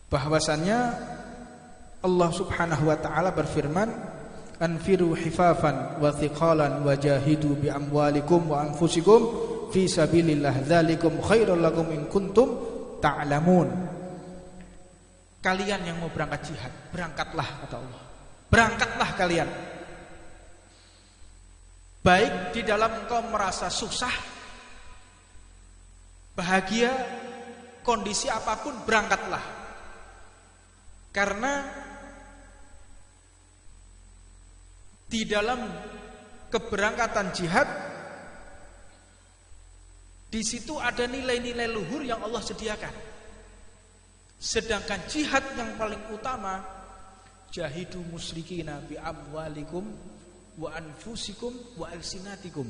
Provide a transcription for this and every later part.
bahwasannya Allah Subhanahu wa taala berfirman, anfiru hifafan wa thiqalan wajahidu bi amwalikum wa anfusikum fi sabilillah dzalikum khairul lakum in kuntum ta'lamun. Kalian yang mau berangkat jihad, berangkatlah kata Allah. Berangkatlah kalian. Baik di dalam engkau merasa susah, bahagia, kondisi apapun, berangkatlah. Karena di dalam keberangkatan jihad, di situ ada nilai-nilai luhur yang Allah sediakan. Sedangkan jihad yang paling utama, jahidu musyrikina bi amwalikum wa anfusikum wa alsinatikum.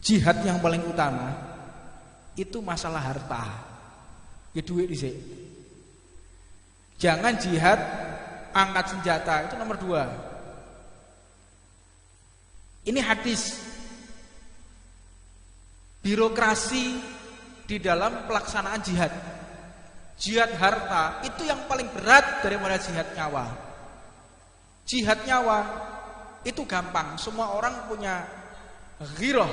Jihad yang paling utama itu masalah harta. Ya duit dhisik. Jangan jihad angkat senjata, itu nomor 2. Ini hadis. Birokrasi di dalam pelaksanaan jihad. Jihad harta itu yang paling berat daripada jihad nyawa. Jihad nyawa itu gampang, semua orang punya ghirah,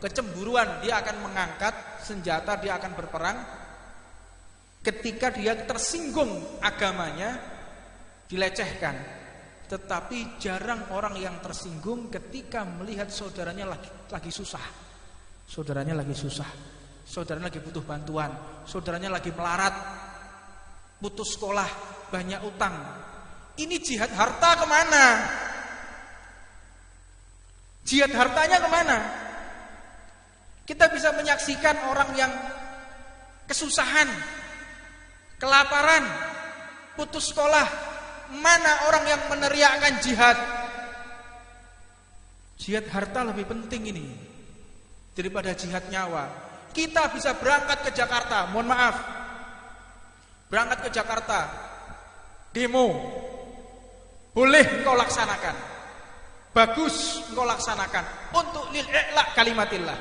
kecemburuan, dia akan mengangkat senjata, dia akan berperang. Ketika dia tersinggung agamanya, dilecehkan. Tetapi jarang orang yang tersinggung ketika melihat saudaranya lagi susah. Saudaranya lagi susah, saudaranya lagi butuh bantuan, saudaranya lagi melarat, putus sekolah, banyak utang. Ini jihad harta kemana? Jihad hartanya kemana? Kita bisa menyaksikan orang yang kesusahan, kelaparan, putus sekolah. Mana orang yang meneriakkan jihad? Jihad harta lebih penting ini daripada jihad nyawa. Kita bisa berangkat ke Jakarta, mohon maaf, berangkat ke Jakarta, demo, boleh engkau laksanakan, bagus engkau laksanakan untuk lil i'la kalimatillah.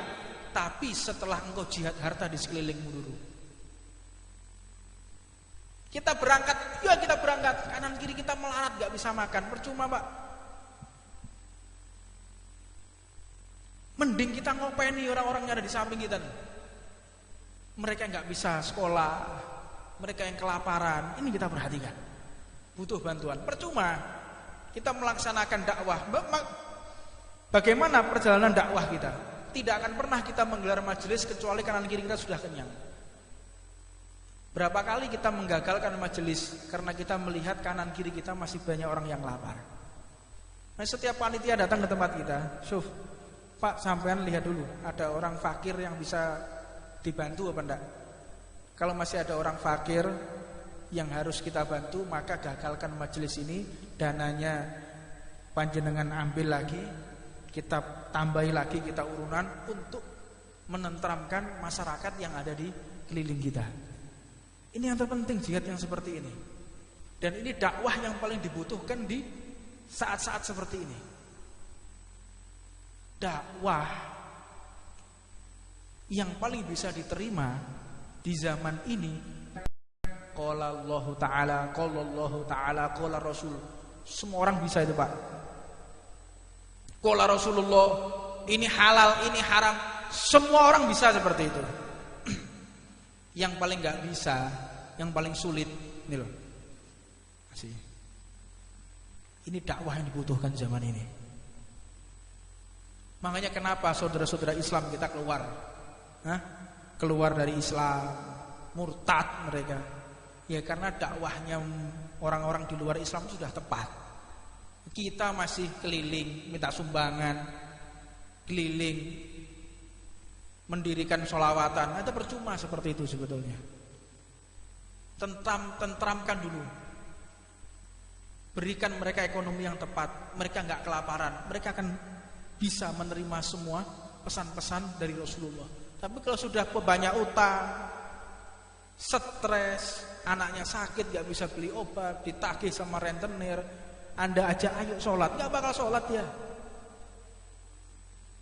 Tapi setelah engkau jihad harta di sekelilingmu dulu. Kita berangkat, ya kita berangkat, kanan kiri kita melarat, gak bisa makan, percuma Pak. Mending kita ngopeni orang-orang yang ada di samping kita nih. Mereka yang gak bisa sekolah, mereka yang kelaparan, ini kita perhatikan, butuh bantuan. Percuma kita melaksanakan dakwah. Bagaimana perjalanan dakwah kita? Tidak akan pernah kita menggelar majelis kecuali kanan kiri kita sudah kenyang. Berapa kali kita menggagalkan majelis karena kita melihat kanan kiri kita masih banyak orang yang lapar. Nah, setiap panitia datang ke tempat kita, Syuf, Pak, sampean lihat dulu, ada orang fakir yang bisa dibantu apa enggak? Kalau masih ada orang fakir yang harus kita bantu, maka gagalkan majelis ini, dananya panjenengan ambil lagi, kita tambahi lagi, kita urunan untuk menenteramkan masyarakat yang ada di keliling kita. Ini yang terpenting, jihad yang seperti ini. Dan ini dakwah yang paling dibutuhkan di saat-saat seperti ini. Dakwah yang paling bisa diterima di zaman ini, qala Allah Ta'ala, qala Allah Ta'ala, qala Rasul. Semua orang bisa itu Pak. Qala Rasulullah, ini halal, ini haram, semua orang bisa seperti itu. Yang paling gak bisa, yang paling sulit, ini loh. Masih. Ini dakwah yang dibutuhkan zaman ini. Makanya kenapa saudara-saudara Islam kita keluar? Keluar dari Islam, murtad mereka. Ya karena dakwahnya orang-orang di luar Islam sudah tepat. Kita masih keliling minta sumbangan, keliling mendirikan sholawatan, itu percuma seperti itu sebetulnya. Tentramkan dulu, berikan mereka ekonomi yang tepat, mereka nggak kelaparan, mereka akan bisa menerima semua pesan-pesan dari Rasulullah. Tapi kalau sudah banyak utang, stres, anaknya sakit nggak bisa beli obat, ditagih sama rentenir, Anda ajak ayo sholat, nggak bakal sholat ya.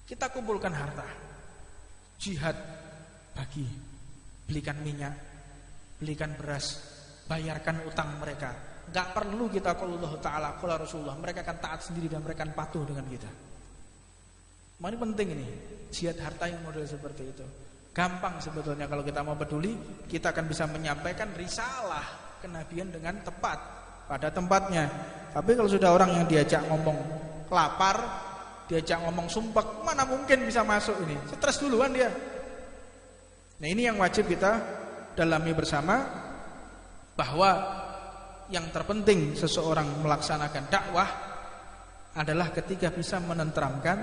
Kita kumpulkan harta, jihad bagi, belikan minyak, belikan beras, bayarkan utang mereka. Gak perlu kita qala Allah Ta'ala, qala Rasulullah, mereka akan taat sendiri dan mereka akan patuh dengan kita. Ini penting ini, jihad harta yang model seperti itu. Gampang sebetulnya kalau kita mau peduli, kita akan bisa menyampaikan risalah kenabian dengan tepat pada tempatnya. Tapi kalau sudah orang yang diajak ngomong lapar, diajak ngomong sumpek, mana mungkin bisa masuk ini? Stres duluan dia. Nah, ini yang wajib kita dalami bersama, bahwa yang terpenting seseorang melaksanakan dakwah adalah ketika bisa menenteramkan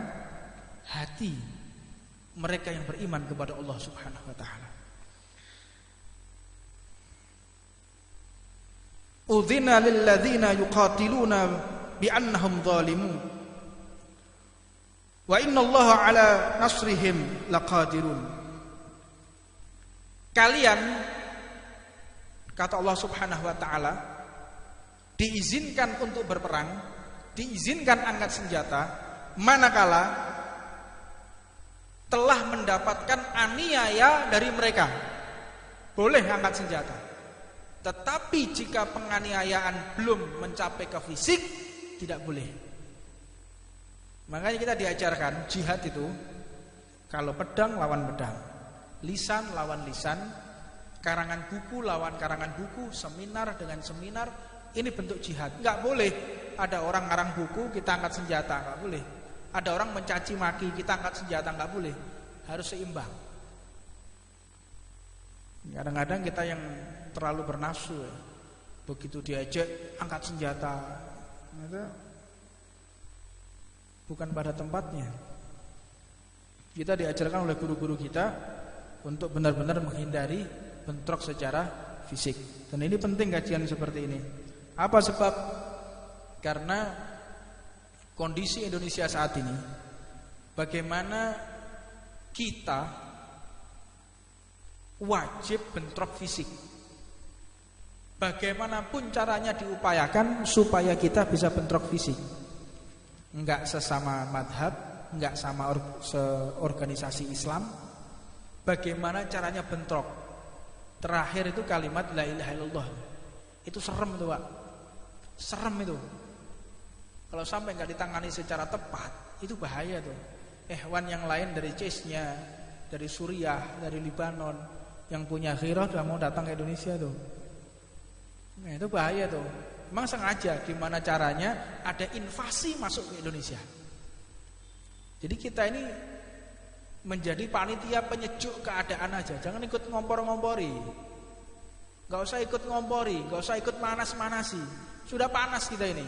hati mereka yang beriman kepada Allah Subhanahu wa taala. Udzina lil ladzina yuqatiluna bi annahum zalimun wa innallaha ala nasrihim laqadirun. Kalian, kata Allah Subhanahu wa taala, diizinkan untuk berperang, diizinkan angkat senjata manakala telah mendapatkan aniaya dari mereka. Boleh angkat senjata. Tetapi jika penganiayaan belum mencapai ke fisik, tidak boleh. Makanya kita diajarkan jihad itu, kalau pedang lawan pedang, lisan lawan lisan, karangan buku lawan karangan buku, seminar dengan seminar, ini bentuk jihad. Enggak boleh ada orang ngarang buku kita angkat senjata, enggak boleh. Ada orang mencaci maki kita angkat senjata, enggak boleh. Harus seimbang. Kadang-kadang kita yang terlalu bernafsu ya. Begitu diajak angkat senjata, itu bukan pada tempatnya. Kita diajarkan oleh guru-guru kita untuk benar-benar menghindari bentrok secara fisik. Dan ini penting kajian seperti ini. Apa sebab? Karena kondisi Indonesia saat ini, bagaimana kita wajib bentrok fisik. Bagaimanapun caranya diupayakan supaya kita bisa bentrok fisik. Enggak sesama madhab, enggak sama organisasi Islam. Bagaimana caranya bentrok? Terakhir itu kalimat la ilaha illallah. Itu serem itu, Pak. Serem itu. Kalau sampai nggak ditangani secara tepat, itu bahaya tuh. Ikhwan yang lain dari Chechnya, dari Suriah, dari Libanon, yang punya ghirah udah mau datang ke Indonesia tuh. Nah, itu bahaya tuh. Memang sengaja gimana caranya ada invasi masuk ke Indonesia. Jadi kita ini menjadi panitia penyejuk keadaan aja. Jangan ikut ngompor-ngompori. Gak usah ikut ngompori, gak usah ikut manas-manasi. Sudah panas kita ini.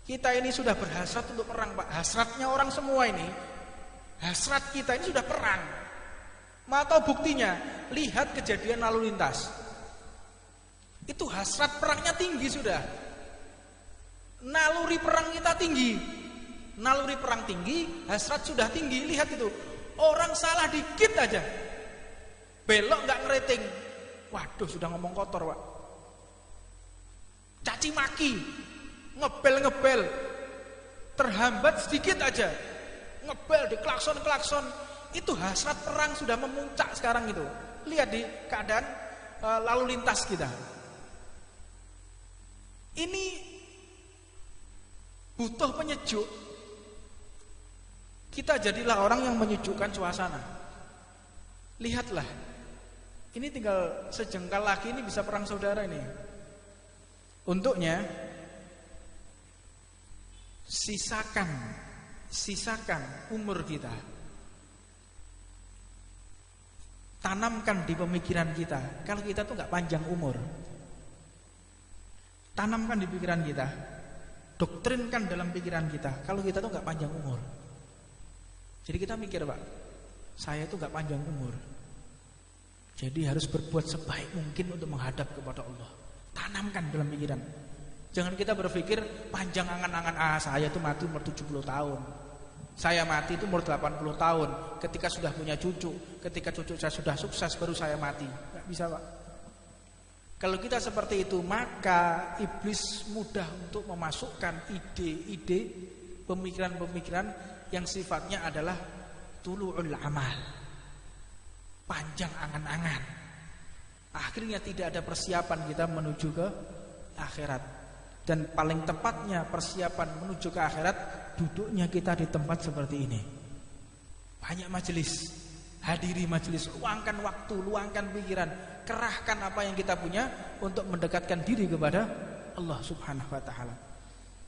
Kita ini sudah berhasrat untuk perang, Pak. Hasratnya orang semua ini, hasrat kita ini sudah perang. Mau tahu buktinya? Lihat kejadian lalu lintas. Itu hasrat perangnya tinggi sudah. Naluri perang kita tinggi. Naluri perang tinggi, hasrat sudah tinggi. Lihat itu. Orang salah dikit aja, belok nggak ngeriting. Waduh, sudah ngomong kotor, Pak. Caci maki, ngebel, terhambat sedikit aja, ngebel, di klakson. Itu hasrat perang sudah memuncak sekarang itu. Lihat di keadaan lalu lintas kita. Ini butuh penyejuk. Kita jadilah orang yang menyejukkan suasana. Lihatlah, ini tinggal sejengkal lagi ini bisa perang saudara ini. Untuknya sisakan umur kita, tanamkan di pemikiran kita. Kalau kita tuh nggak panjang umur, tanamkan di pikiran kita, doktrinkan dalam pikiran kita. Kalau kita tuh nggak panjang umur, jadi kita mikir, Pak, saya tuh nggak panjang umur, jadi harus berbuat sebaik mungkin untuk menghadap kepada Allah. Tanamkan dalam pikiran. Jangan kita berpikir panjang angan-angan, saya tuh mati umur 70 tahun. Saya mati itu umur 80 tahun. Ketika sudah punya cucu, ketika cucu saya sudah sukses baru saya mati. Nggak bisa, Pak. Kalau kita seperti itu, maka iblis mudah untuk memasukkan ide-ide, pemikiran-pemikiran yang sifatnya adalah tulu'ul amal, panjang angan-angan. Akhirnya tidak ada persiapan kita menuju ke akhirat. Dan paling tepatnya persiapan menuju ke akhirat, duduknya kita di tempat seperti ini. Banyak majelis, hadiri majelis, luangkan waktu, luangkan pikiran, kerahkan apa yang kita punya untuk mendekatkan diri kepada Allah Subhanahu wa taala.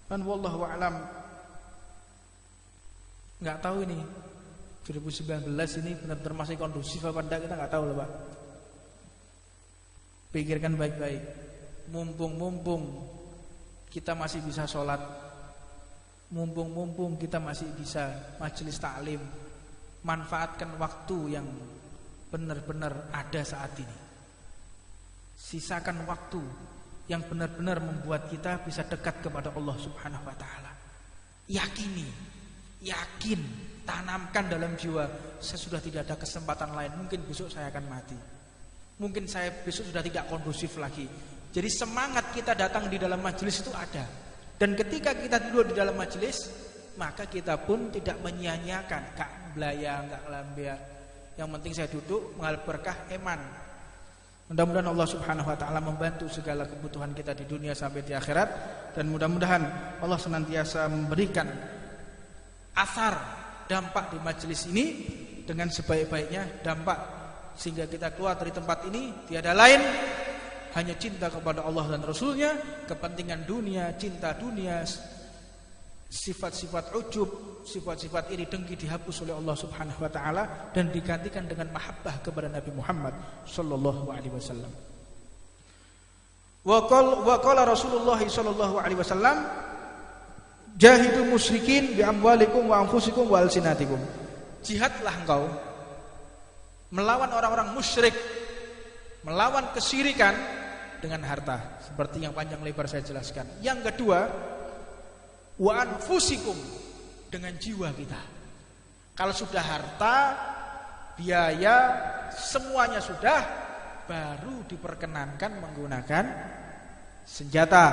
Dan wallahu a'lam, enggak tahu ini 2019 ini benar-benar masih kondusif apa enggak, kita enggak tahu loh, Pak. Pikirkan baik-baik. Mumpung kita masih bisa sholat, mumpung kita masih bisa majelis taklim, manfaatkan waktu yang benar-benar ada saat ini. Sisakan waktu yang benar-benar membuat kita bisa dekat kepada Allah Subhanahu wa taala. Yakin, tanamkan dalam jiwa, saya sudah tidak ada kesempatan lain, mungkin besok saya akan mati. Mungkin saya besok sudah tidak kondusif lagi. Jadi semangat kita datang di dalam majelis itu ada. Dan ketika kita duduk di dalam majelis, maka kita pun tidak menyia-nyiakan, gak belayang, gak lambia. Yang penting saya duduk mengalami berkah iman. Mudah-mudahan Allah Subhanahu wa taala membantu segala kebutuhan kita di dunia sampai di akhirat, dan mudah-mudahan Allah senantiasa memberikan asar, dampak di majelis ini dengan sebaik-baiknya dampak, sehingga kita keluar dari tempat ini tiada lain hanya cinta kepada Allah dan Rasulnya, kepentingan dunia, cinta dunia, sifat-sifat ujub, sifat-sifat iri dengki dihapus oleh Allah Subhanahu wa taala dan digantikan dengan mahabbah kepada Nabi Muhammad sallallahu alaihi wasallam. Wa qala Rasulullah sallallahu alaihi wasallam, jahidu musyrikin bi amwalikum wa anfusikum wa alsinatikum. Jihadlah engkau melawan orang-orang musyrik, melawan kesyirikan dengan harta, seperti yang panjang lebar saya jelaskan. Yang kedua, wa anfusikum, dengan jiwa kita. Kalau sudah harta, biaya, semuanya sudah, baru diperkenankan menggunakan senjata.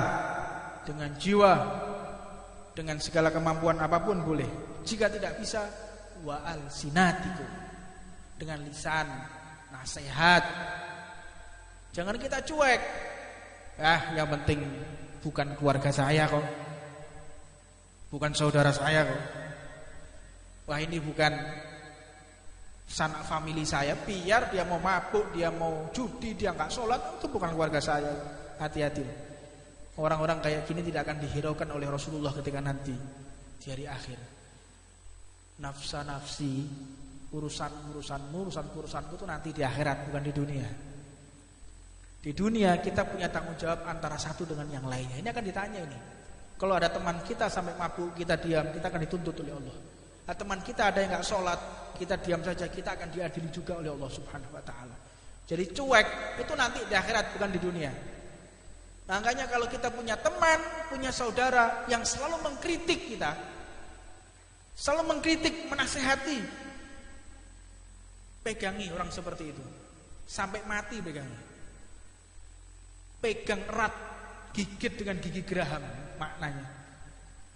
Dengan jiwa, dengan segala kemampuan apapun boleh. Jika tidak bisa, wa alsinatikum, dengan lisan, nasihat. Jangan kita cuek. Yang penting bukan keluarga saya kok, bukan saudara saya kok. Wah, ini bukan sanak famili saya. Biar dia mau mabuk, dia mau judi, dia nggak sholat, itu bukan keluarga saya. Hati-hati. Orang-orang kayak gini tidak akan dihiraukan oleh Rasulullah ketika nanti di hari akhir. Nafsa-nafsi, urusanmu itu nanti di akhirat, bukan di dunia. Di dunia kita punya tanggung jawab antara satu dengan yang lainnya. Ini akan ditanya ini. Kalau ada teman kita sampai mabuk, kita diam, kita akan dituntut oleh Allah. Nah, teman kita ada yang nggak sholat, kita diam saja, kita akan diadili juga oleh Allah Subhanahu wa taala. Jadi cuek itu nanti di akhirat, bukan di dunia. Makanya kalau kita punya teman, punya saudara yang selalu mengkritik kita, selalu mengkritik, menasehati, pegangi orang seperti itu sampai mati, pegangi. Pegang erat, gigit dengan gigi geraham, maknanya.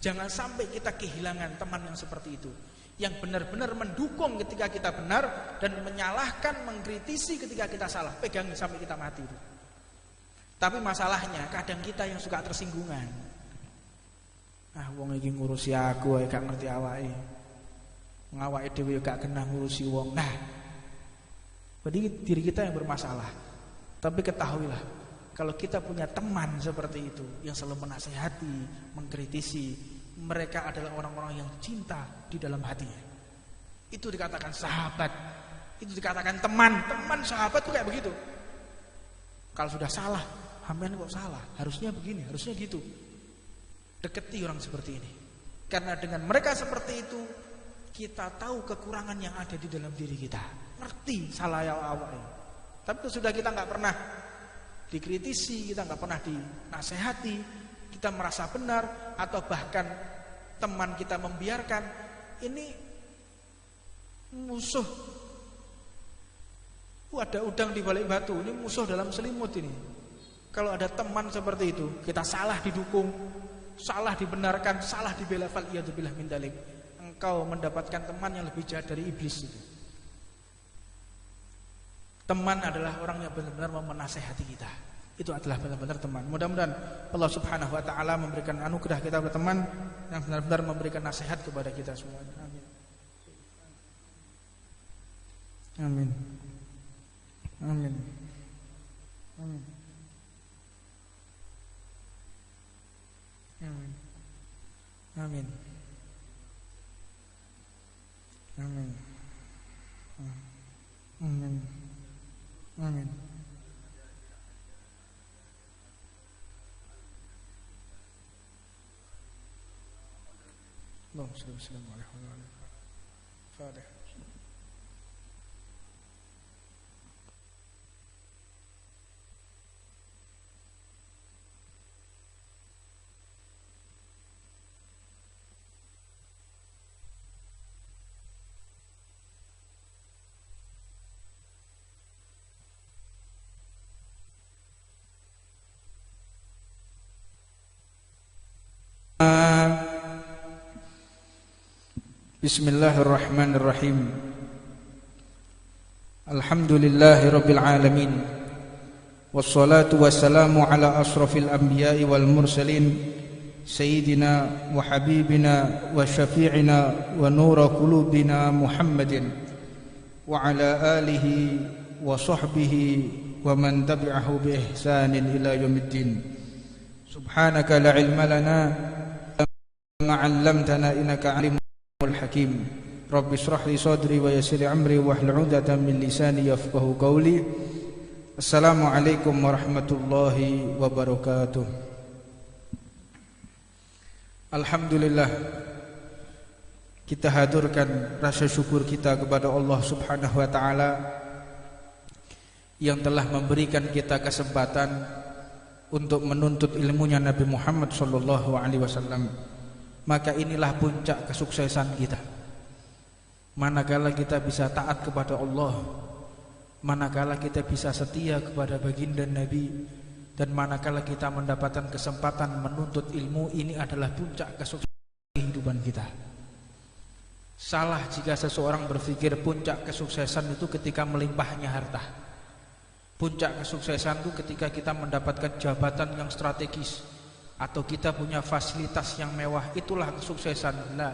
Jangan sampai kita kehilangan teman yang seperti itu, yang benar-benar mendukung ketika kita benar dan menyalahkan, mengkritisi ketika kita salah. Pegangi sampai kita mati itu. Tapi masalahnya kadang kita yang suka tersinggungan. Wong iki ngurusi aku ae gak ngerti awake. Ngawake dhewe gak kena ngurusi wong. Berarti diri kita yang bermasalah. Tapi ketahuilah, kalau kita punya teman seperti itu yang selalu menasihati, mengkritisi, mereka adalah orang-orang yang cinta di dalam hatinya. Itu dikatakan sahabat, itu dikatakan teman. Teman sahabat itu kayak begitu. Kalau sudah salah, sampean kok salah, harusnya begini, harusnya gitu. Deketi orang seperti ini. Karena dengan mereka seperti itu, kita tahu kekurangan yang ada di dalam diri kita. Ngerti salah yang awalnya. Tapi itu sudah kita nggak pernah dikritisi, kita nggak pernah dinasehati, kita merasa benar, atau bahkan teman kita membiarkan. Ini musuh. Ada udang di balik batu, ini musuh dalam selimut ini. Kalau ada teman seperti itu, kita salah didukung, salah dibenarkan, salah dibela, faliyadzubillah min dzalik. Engkau mendapatkan teman yang lebih jahat dari iblis itu. Teman adalah orang yang benar-benar menasehati kita. Itu adalah benar-benar teman. Mudah-mudahan Allah Subhanahu wa taala memberikan anugerah kita berteman yang benar-benar memberikan nasihat kepada kita semuanya. Amin. Amin. Amin. Amin. Amin. Amin. Amin. Amin. Amin. Allahumma shalli wa sallim ala Fatihah. Bismillahirrahmanirrahim. Alhamdulillahi rabbil alamin. Wassalatu wassalamu ala asrafil anbiya'i wal mursalin sayyidina wa habibina wa syafi'ina wa nura qulubina Muhammadin wa ala alihi wa sahbihi wa man tabi'ahu bi ihsanin ila yaumiddin. Subhanaka la ilma lana ma 'allamtana innaka 'alimul hakim. Rabbi shrah li sadri wa yassir li amri wahlul 'uqdatam min lisani yafqahu qawli. Assalamualaikum warahmatullahi wabarakatuh. Alhamdulillah, kita haturkan rasa syukur kita kepada Allah Subhanahu wa taala yang telah memberikan kita kesempatan untuk menuntut ilmunya Nabi Muhammad sallallahu alaihi wasallam. Maka inilah puncak kesuksesan kita. Manakala kita bisa taat kepada Allah, manakala kita bisa setia kepada baginda Nabi, dan manakala kita mendapatkan kesempatan menuntut ilmu, ini adalah puncak kesuksesan kehidupan kita. Salah jika seseorang berpikir puncak kesuksesan itu ketika melimpahnya harta. Puncak kesuksesan itu ketika kita mendapatkan jabatan yang strategis atau kita punya fasilitas yang mewah, itulah kesuksesan. Nah,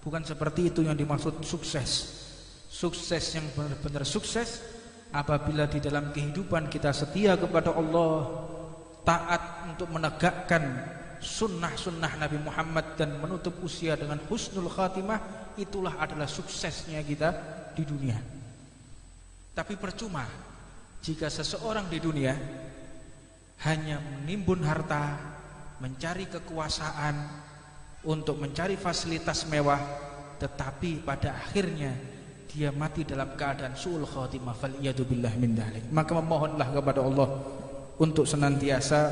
bukan seperti itu yang dimaksud sukses. Sukses yang benar-benar sukses apabila di dalam kehidupan kita setia kepada Allah, taat untuk menegakkan sunnah-sunnah Nabi Muhammad dan menutup usia dengan husnul khatimah. Itulah adalah suksesnya kita di dunia. Tapi percuma jika seseorang di dunia hanya menimbun harta, mencari kekuasaan, untuk mencari fasilitas mewah, tetapi pada akhirnya dia mati dalam keadaan su'ul khatimah, faliyadu billah min dzalik. Maka memohonlah kepada Allah untuk senantiasa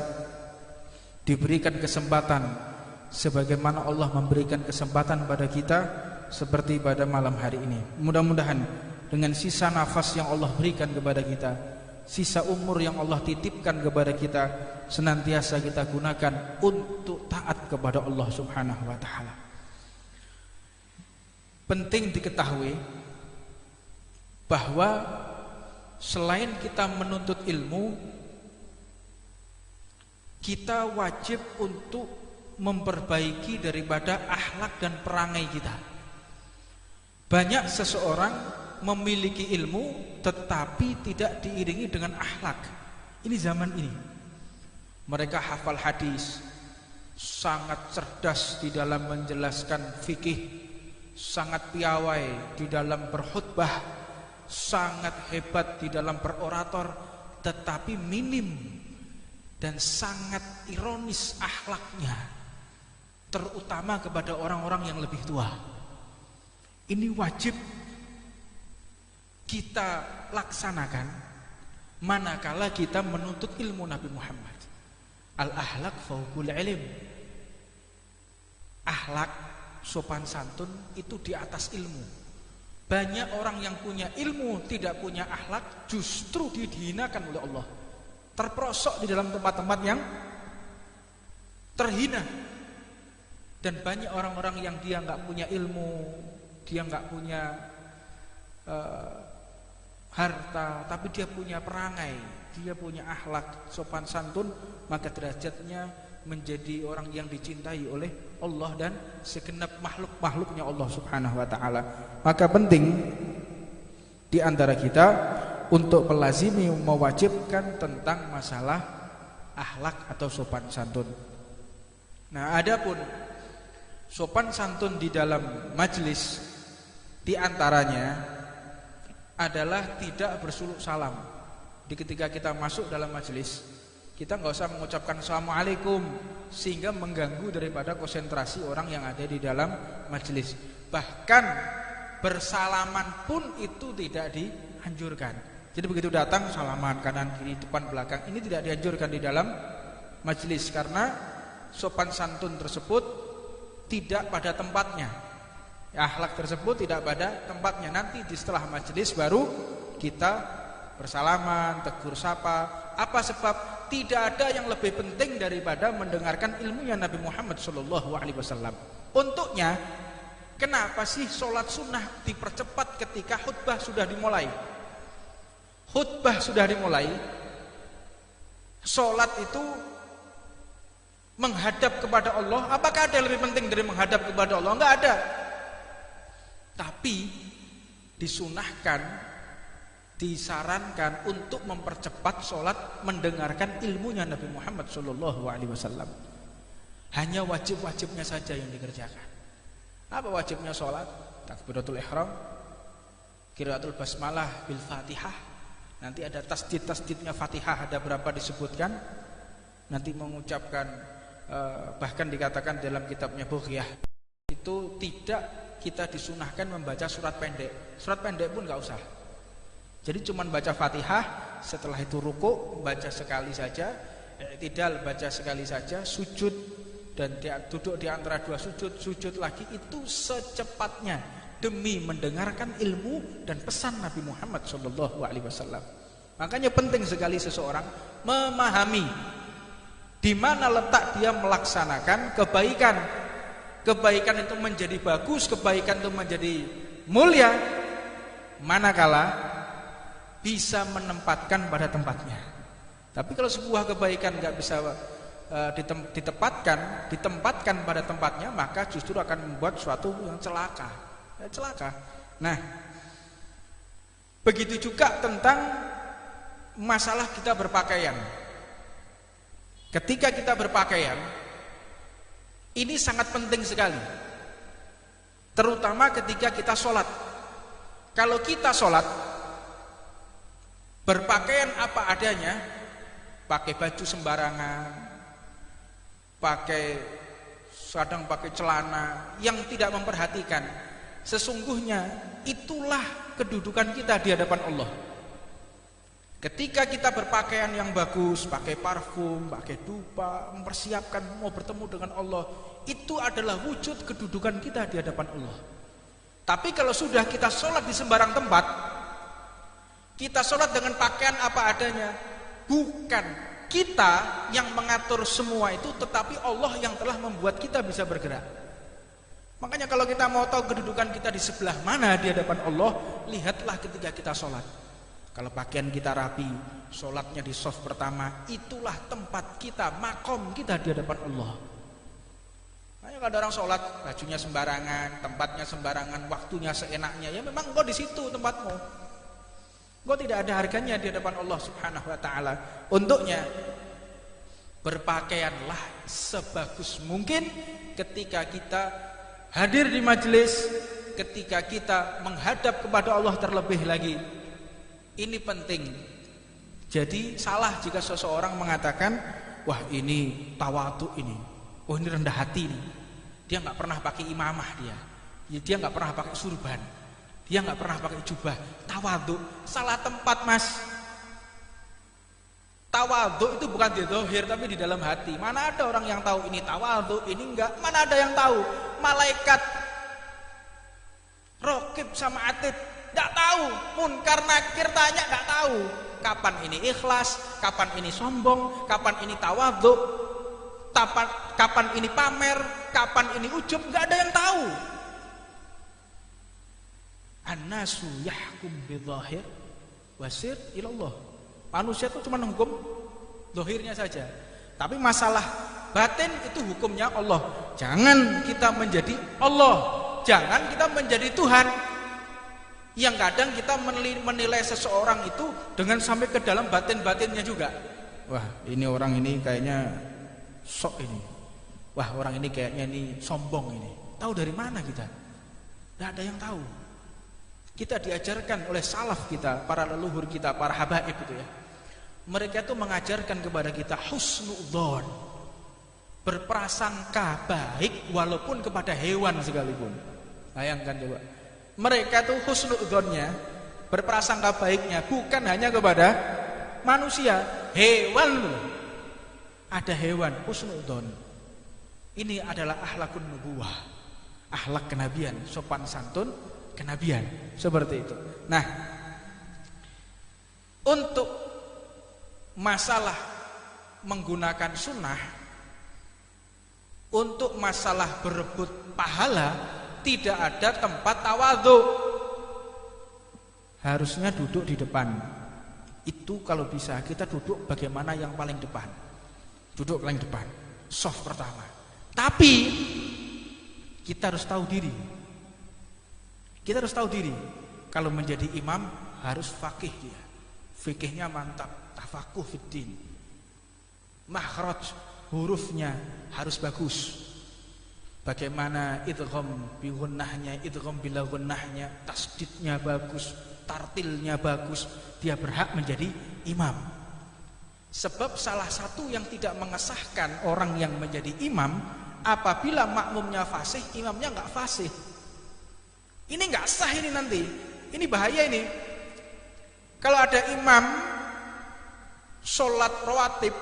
diberikan kesempatan sebagaimana Allah memberikan kesempatan pada kita seperti pada malam hari ini. Mudah-mudahan dengan sisa nafas yang Allah berikan kepada kita, sisa umur yang Allah titipkan kepada kita, senantiasa kita gunakan untuk taat kepada Allah Subhanahu wa taala. Penting diketahui bahwa selain kita menuntut ilmu, kita wajib untuk memperbaiki daripada akhlak dan perangai kita. Banyak seseorang memiliki ilmu tetapi tidak diiringi dengan akhlak. Ini zaman ini. Mereka hafal hadis, sangat cerdas di dalam menjelaskan fikih, sangat piawai di dalam berkhutbah, sangat hebat di dalam berorator, tetapi minim dan sangat ironis akhlaknya, terutama kepada orang-orang yang lebih tua. Ini wajib kita laksanakan manakala kita menuntut ilmu Nabi Muhammad. Al-ahlak fauqul ilm. Akhlak, sopan santun itu di atas ilmu. Banyak orang yang punya ilmu tidak punya akhlak, justru dihinakan oleh Allah, terperosok di dalam tempat-tempat yang terhina. Dan banyak orang-orang yang dia nggak punya ilmu, dia nggak punya harta, tapi dia punya perangai, dia punya akhlak sopan santun, maka derajatnya menjadi orang yang dicintai oleh Allah dan segenap makhluk-makhluknya Allah Subhanahu wa taala. Maka penting di antara kita untuk pelazimi mewajibkan tentang masalah akhlak atau sopan santun. Nah, adapun sopan santun di dalam majelis di antaranya adalah tidak bersuluk salam. Di ketika kita masuk dalam majelis, kita nggak usah mengucapkan assalamualaikum sehingga mengganggu daripada konsentrasi orang yang ada di dalam majelis. Bahkan bersalaman pun itu tidak dianjurkan. Jadi begitu datang salaman kanan kiri depan belakang, ini tidak dianjurkan di dalam majelis karena sopan santun tersebut tidak pada tempatnya. Akhlak tersebut tidak pada tempatnya. Nanti di setelah majelis baru kita bersalaman, tegur sapa. Apa sebab? Tidak ada yang lebih penting daripada mendengarkan ilmunya Nabi Muhammad SAW. Untuknya, kenapa sih sholat sunnah dipercepat ketika khutbah sudah dimulai? Khutbah sudah dimulai, sholat itu menghadap kepada Allah. Apakah ada yang lebih penting dari menghadap kepada Allah? Enggak ada. Tapi disunahkan, disarankan untuk mempercepat sholat mendengarkan ilmunya Nabi Muhammad SAW. Hanya wajib-wajibnya saja yang dikerjakan. Apa wajibnya sholat? Takbiratul ihram, qiraatul basmalah bil fatihah. Nanti ada tasdid-tasdidnya Fatihah, ada berapa disebutkan. Nanti mengucapkan bahkan dikatakan dalam kitabnya Bughyah itu tidak kita disunahkan membaca surat pendek. Surat pendek pun gak usah. Jadi cuman baca Fatihah, setelah itu ruku baca sekali saja, i'tidal baca sekali saja, sujud dan duduk di antara dua sujud, sujud lagi, itu secepatnya demi mendengarkan ilmu dan pesan Nabi Muhammad SAW. Makanya penting sekali seseorang memahami di mana letak dia melaksanakan kebaikan. Kebaikan itu menjadi bagus, kebaikan itu menjadi mulia manakala bisa menempatkan pada tempatnya. Tapi kalau sebuah kebaikan nggak bisa ditempatkan pada tempatnya, maka justru akan membuat suatu yang celaka. Nah, begitu juga tentang masalah kita berpakaian. Ketika kita berpakaian, ini sangat penting sekali, terutama ketika kita sholat. Kalau kita sholat berpakaian apa adanya, pakai baju sembarangan, kadang pakai celana yang tidak memperhatikan, sesungguhnya itulah kedudukan kita di hadapan Allah. Ketika kita berpakaian yang bagus, pakai parfum, pakai dupa, mempersiapkan mau bertemu dengan Allah, itu adalah wujud kedudukan kita di hadapan Allah. Tapi kalau sudah kita sholat di sembarang tempat, kita sholat dengan pakaian apa adanya, bukan kita yang mengatur semua itu, tetapi Allah yang telah membuat kita bisa bergerak. Makanya kalau kita mau tahu kedudukan kita di sebelah mana di hadapan Allah, lihatlah ketika kita sholat. Kalau pakaian kita rapi, sholatnya di shaf pertama, itulah tempat kita, makom kita di hadapan Allah. Makanya kalau ada orang sholat, bajunya sembarangan, tempatnya sembarangan, waktunya seenaknya, ya memang engkau di situ tempatmu. Engkau tidak ada harganya di hadapan Allah Subhanahu wa taala. Untuknya berpakaianlah sebagus mungkin ketika kita hadir di majelis, ketika kita menghadap kepada Allah terlebih lagi. Ini penting. Jadi salah jika seseorang mengatakan, wah ini tawadhu ini, oh ini rendah hati nih. Dia nggak pernah pakai imamah dia nggak pernah pakai surban, dia nggak pernah pakai jubah. Tawadhu, salah tempat mas. Tawadhu itu bukan di zahir tapi di dalam hati. Mana ada orang yang tahu ini tawadhu, ini enggak? Mana ada yang tahu? Malaikat Raqib sama Atid enggak tahu. Munkar Nakir tanya enggak tahu. Kapan ini ikhlas, kapan ini sombong, kapan ini tawadhu, kapan ini pamer, kapan ini ujub, enggak ada yang tahu. An-nasu yahkum bidzahir wasir ilallah. Manusia itu cuma hukum zahirnya saja. Tapi masalah batin itu hukumnya Allah. Jangan kita menjadi Allah, jangan kita menjadi Tuhan. Yang kadang kita menilai seseorang itu dengan sampai ke dalam batin-batinnya juga. Wah, ini orang ini kayaknya sok ini. Wah, orang ini kayaknya ini sombong ini. Tahu dari mana kita? Tidak ada yang tahu. Kita diajarkan oleh salaf kita, para leluhur kita, para habaib itu ya. Mereka itu mengajarkan kepada kita husnudzon, berprasangka baik walaupun kepada hewan sekalipun. Bayangkan coba. Mereka itu husnudzonnya, berprasangka baiknya bukan hanya kepada manusia, hewan loh. Ada hewan husnudzon. Ini adalah akhlakun nubuwah, akhlak kenabian, sopan santun kenabian, seperti itu. Nah, untuk masalah menggunakan sunnah, untuk masalah berebut pahala, tidak ada tempat tawadhu. Harusnya duduk di depan. Itu kalau bisa kita duduk bagaimana yang paling depan. Duduk paling depan, soft pertama. Tapi kita harus tahu diri. Kita harus tahu diri. Kalau menjadi imam harus faqih dia. Fikihnya mantap, tafakuh fiddin. Makhraj hurufnya harus bagus. Bagaimana idgham bi gunnahnya, idgham bila gunnahnya, tasdidnya bagus, tartilnya bagus, dia berhak menjadi imam. Sebab salah satu yang tidak mengesahkan orang yang menjadi imam, apabila makmumnya fasih, imamnya enggak fasih. Ini enggak sah ini nanti. Ini bahaya ini. Kalau ada imam sholat rawatib,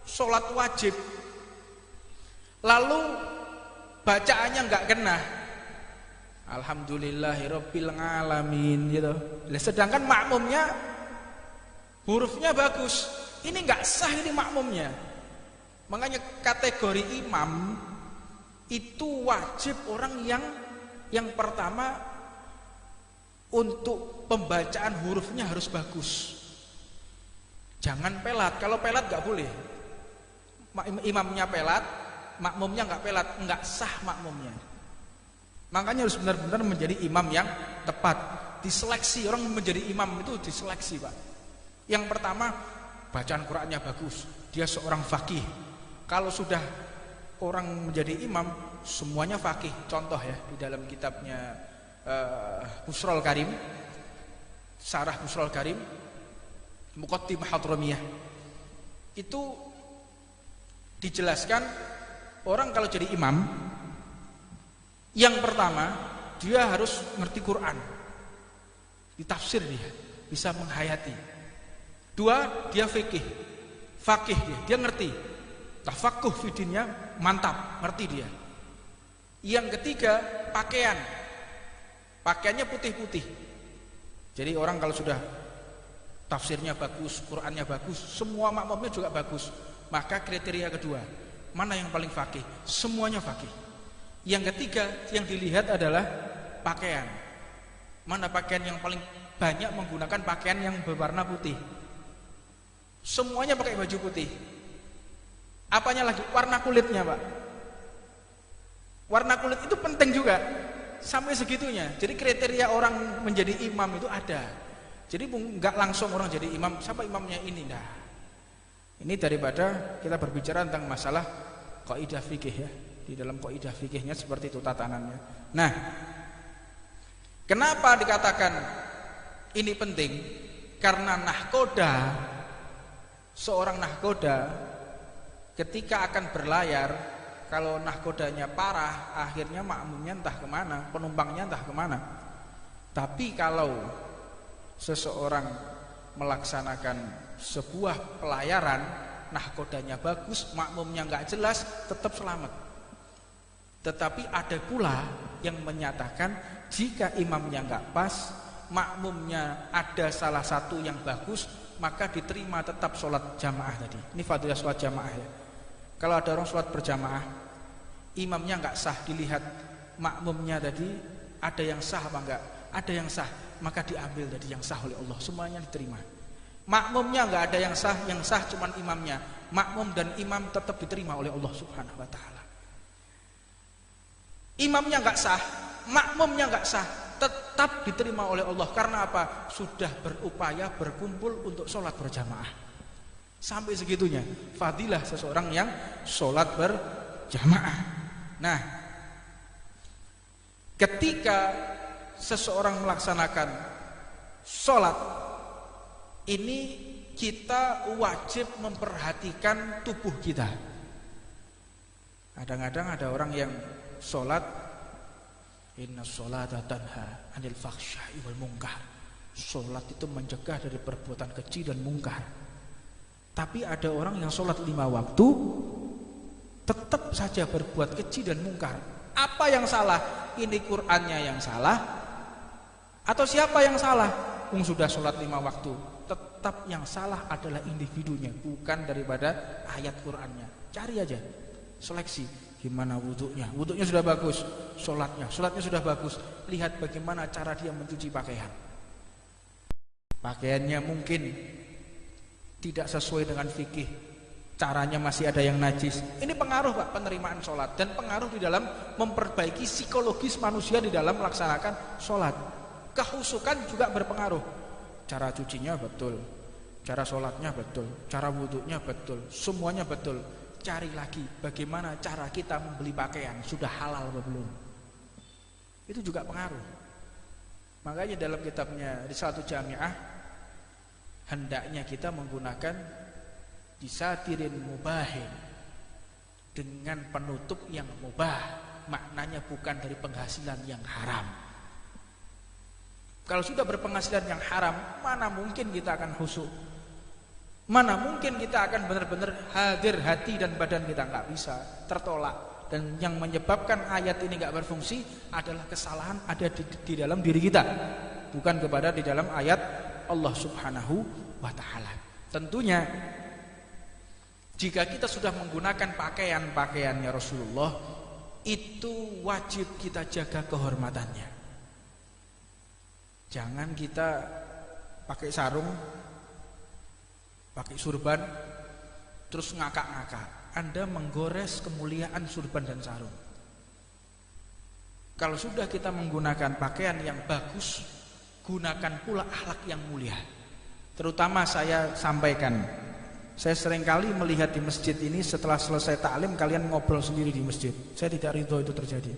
sholat wajib, lalu bacaannya enggak kena, alhamdulillahirabbil alamin gitu. Sedangkan makmumnya hurufnya bagus, ini enggak sah ini makmumnya. Makanya kategori imam itu wajib orang yang pertama untuk pembacaan hurufnya harus bagus. Jangan pelat. Kalau pelat enggak boleh. Imamnya pelat, makmumnya enggak sah makmumnya. Makanya harus benar-benar menjadi imam yang tepat. Diseleksi, orang menjadi imam itu diseleksi, Pak. Yang pertama, bacaan Qur'annya bagus, dia seorang faqih. Kalau sudah orang menjadi imam, semuanya faqih. Contoh ya, di dalam kitabnya Busrul Karim, Syarah Busrul Karim, Muqaddimah Hadramiyah, itu dijelaskan orang kalau jadi imam, yang pertama dia harus ngerti Quran, ditafsir dia, bisa menghayati. Dua, dia faqih dia ngerti, tafakuh fidinnya mantap, ngerti dia. Yang ketiga, pakaiannya putih-putih. Jadi orang kalau sudah tafsirnya bagus, Qurannya bagus, semua makmumnya juga bagus, maka kriteria kedua, mana yang paling faqih? Semuanya faqih. Yang ketiga yang dilihat adalah pakaian. Mana pakaian yang paling banyak menggunakan pakaian yang berwarna putih? Semuanya pakai baju putih. Apanya lagi? Warna kulitnya, Pak. Warna kulit itu penting juga. Sampai segitunya. Jadi kriteria orang menjadi imam itu ada. Jadi enggak langsung orang jadi imam, siapa imamnya ini? Nah, ini daripada kita berbicara tentang masalah kaidah fikih ya. Di dalam kaidah fikihnya seperti itu tatanannya. Nah, kenapa dikatakan ini penting? Karena nahkoda, seorang nahkoda ketika akan berlayar, kalau nahkodanya parah, akhirnya makmumnya entah kemana, penumpangnya entah kemana. Tapi kalau seseorang melaksanakan sebuah pelayaran, nahkodanya bagus, makmumnya nggak jelas, tetap selamat. Tetapi ada pula yang menyatakan jika imamnya nggak pas, makmumnya ada salah satu yang bagus, maka diterima tetap sholat jamaah tadi. Ini fadilah sholat jamaah ya. Kalau ada orang sholat berjamaah, imamnya nggak sah, dilihat makmumnya tadi ada yang sah apa enggak. ada yang sah, maka diambil dari yang sah oleh Allah, semuanya diterima. Makmumnya nggak ada yang sah cuman imamnya. Makmum dan imam tetap diterima oleh Allah Subhanahu wa taala. Imamnya nggak sah, makmumnya nggak sah, tetap diterima oleh Allah. Karena apa? Sudah berupaya berkumpul untuk sholat berjamaah. Sampai segitunya fadilah seseorang yang sholat berjamaah. Nah, ketika seseorang melaksanakan sholat ini, kita wajib memperhatikan tubuh kita. Kadang-kadang ada orang yang sholat, inna sholata tanha anil fakhsya'i wal munkar. Sholat itu mencegah dari perbuatan keji dan mungkar. Tapi ada orang yang sholat 5 waktu tetap saja berbuat keji dan mungkar. Apa yang salah? Ini Qur'annya yang salah atau siapa yang salah? Sudah sholat 5 waktu, tetap yang salah adalah individunya, bukan daripada ayat Qur'annya. Cari aja, seleksi gimana wudhunya sudah bagus, sholatnya sudah bagus. Lihat bagaimana cara dia mencuci pakaian. Pakaiannya mungkin tidak sesuai dengan fikih, caranya masih ada yang najis. Ini pengaruh Pak, penerimaan sholat, dan pengaruh di dalam memperbaiki psikologis manusia di dalam melaksanakan sholat. Kehusukan juga berpengaruh. Cara cucinya betul, cara sholatnya betul, cara wudhunya betul, semuanya betul. Cari lagi bagaimana cara kita membeli pakaian, sudah halal atau belum. Itu juga pengaruh. Makanya dalam kitabnya Risalatul Jami'ah, hendaknya kita menggunakan disatirin mubahin, dengan penutup yang mubah. Maknanya bukan dari penghasilan yang haram. Kalau sudah berpenghasilan yang haram, mana mungkin kita akan khusyuk, mana mungkin kita akan benar-benar hadir hati dan badan kita, nggak bisa, tertolak. Dan yang menyebabkan ayat ini nggak berfungsi adalah kesalahan ada di dalam diri kita, bukan kepada di dalam ayat Allah Subhanahu wa ta'ala. Tentunya jika kita sudah menggunakan pakaian-pakaiannya Rasulullah, itu wajib kita jaga kehormatannya. Jangan kita pakai sarung, pakai surban, terus ngakak-ngakak. Anda menggores kemuliaan surban dan sarung. Kalau sudah kita menggunakan pakaian yang bagus, gunakan pula akhlak yang mulia. Terutama saya sampaikan, saya seringkali melihat di masjid ini setelah selesai taklim kalian ngobrol sendiri di masjid. Saya tidak ridho itu terjadi.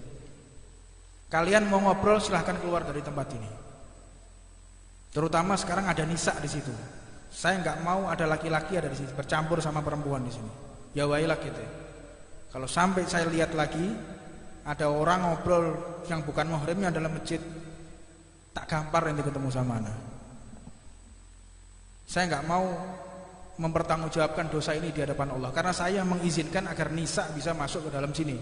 Kalian mau ngobrol silahkan keluar dari tempat ini. Terutama sekarang ada nisa di situ. Saya nggak mau ada laki-laki ada di sini bercampur sama perempuan di sini. Ya wailah gitu. Kalau sampai saya lihat lagi ada orang ngobrol yang bukan muhrimnya dalam masjid, tak gampar nanti ketemu sama anak. Saya nggak mau mempertanggungjawabkan dosa ini di hadapan Allah, karena saya mengizinkan agar nisa bisa masuk ke dalam sini.